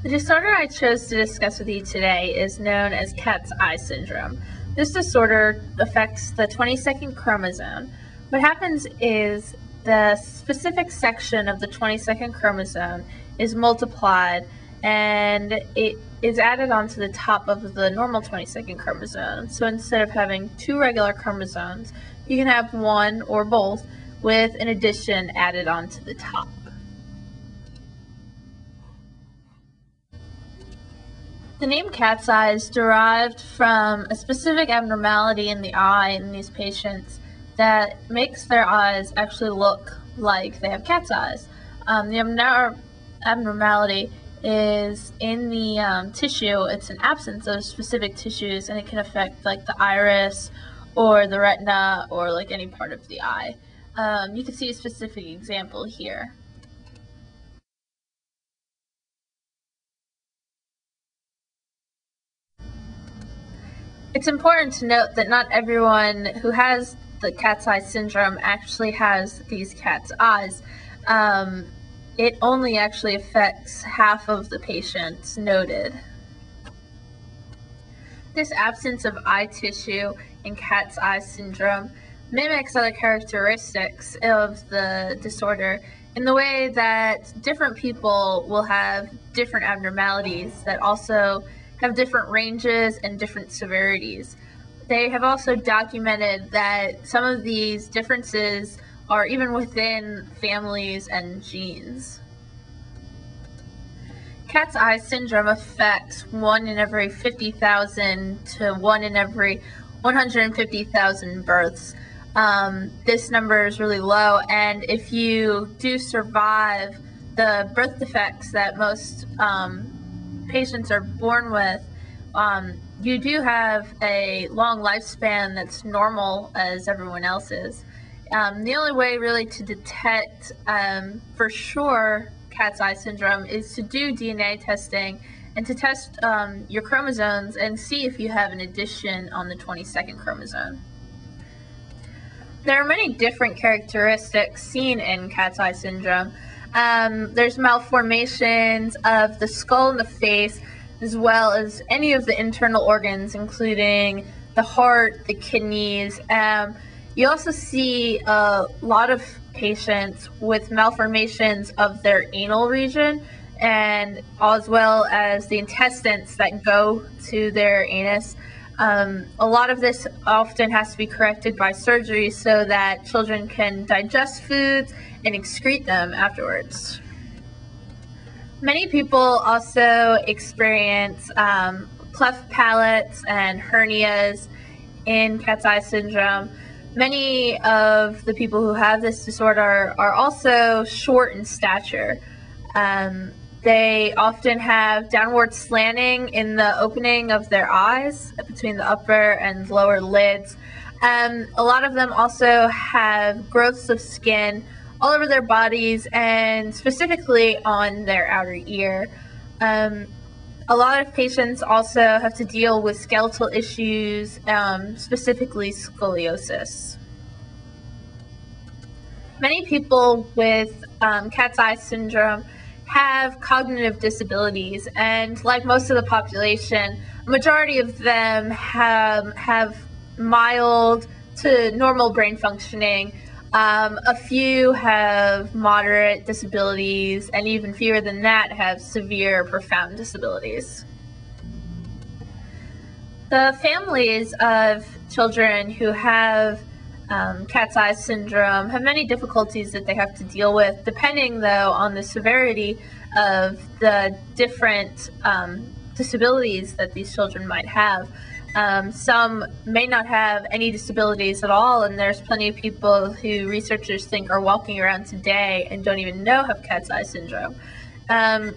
The disorder I chose to discuss with you today is known as cat's eye syndrome. This disorder affects the 22nd chromosome. What happens is the specific section of the 22nd chromosome is multiplied and it is added onto the top of the normal 22nd chromosome. So instead of having two regular chromosomes, you can have one or both with an addition added onto the top. The name cat's eye is derived from a specific abnormality in the eye in these patients that makes their eyes actually look like they have cat's eyes. The abnormality is in the tissue. It's an absence of specific tissues, and it can affect like the iris or the retina or like any part of the eye. You can see a specific example here. It's important to note that not everyone who has the cat's eye syndrome actually has these cat's eyes. It only actually affects half of the patients noted. This absence of eye tissue in cat's eye syndrome mimics other characteristics of the disorder in the way that different people will have different abnormalities that also have different ranges and different severities. They have also documented that some of these differences are even within families and genes. Cat's eye syndrome affects 1 in every 50,000 to 1 in every 150,000 births. This number is really low, and if you do survive the birth defects that most patients are born with, you do have a long lifespan that's normal as everyone else's. The only way really to detect for sure cat's eye syndrome is to do DNA testing and to test your chromosomes and see if you have an addition on the 22nd chromosome. There are many different characteristics seen in cat's eye syndrome. There's malformations of the skull and the face, as well as any of the internal organs, including the heart, the kidneys. You also see a lot of patients with malformations of their anal region, and as well as the intestines that go to their anus. A lot of this often has to be corrected by surgery so that children can digest foods and excrete them afterwards. Many people also experience cleft palates and hernias in cat's eye syndrome. Many of the people who have this disorder are also short in stature. They often have downward slanting in the opening of their eyes between the upper and lower lids. A lot of them also have growths of skin all over their bodies and specifically on their outer ear. A lot of patients also have to deal with skeletal issues, specifically scoliosis. Many people with cat's eye syndrome have cognitive disabilities, and like most of the population, a majority of them have mild to normal brain functioning. A few have moderate disabilities, and even fewer than that have severe, profound disabilities. The families of children who have cat's eye syndrome have many difficulties that they have to deal with, depending though on the severity of the different disabilities that these children might have. Some may not have any disabilities at all, and there's plenty of people who researchers think are walking around today and don't even know have cat's eye syndrome. Other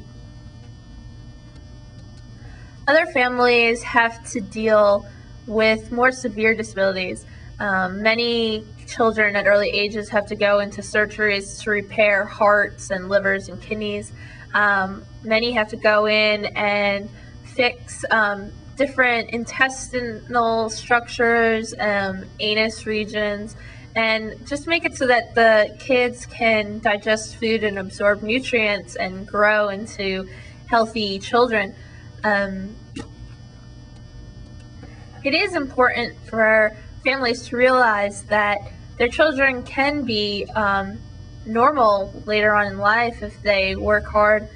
families have to deal with more severe disabilities. Many children at early ages have to go into surgeries to repair hearts and livers and kidneys. Many have to go in and fix different intestinal structures, anus regions, and just make it so that the kids can digest food and absorb nutrients and grow into healthy children. It is important for families to realize that their children can be normal later on in life if they work hard.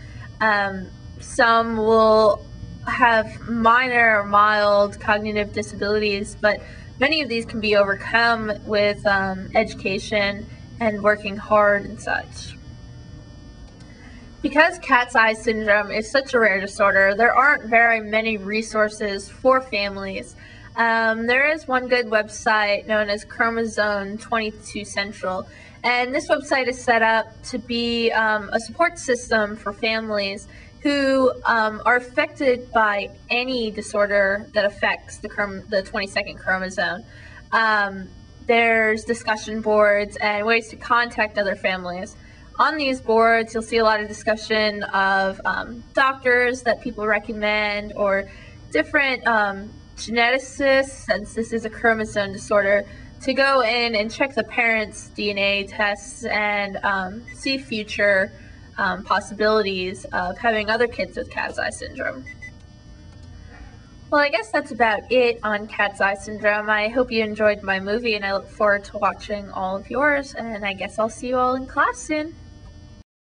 Some will have minor or mild cognitive disabilities, but many of these can be overcome with education and working hard and such. Because cat's eye syndrome is such a rare disorder, there aren't very many resources for families. There is one good website known as Chromosome 22 Central, and this website is set up to be a support system for families who are affected by any disorder that affects the 22nd chromosome. There's discussion boards and ways to contact other families. On these boards, you'll see a lot of discussion of doctors that people recommend, or different geneticists, since this is a chromosome disorder, to go in and check the parents' DNA tests and see future possibilities of having other kids with cat's eye syndrome. Well, I guess that's about it on cat's eye syndrome. I hope you enjoyed my movie, and I look forward to watching all of yours, and I guess I'll see you all in class soon.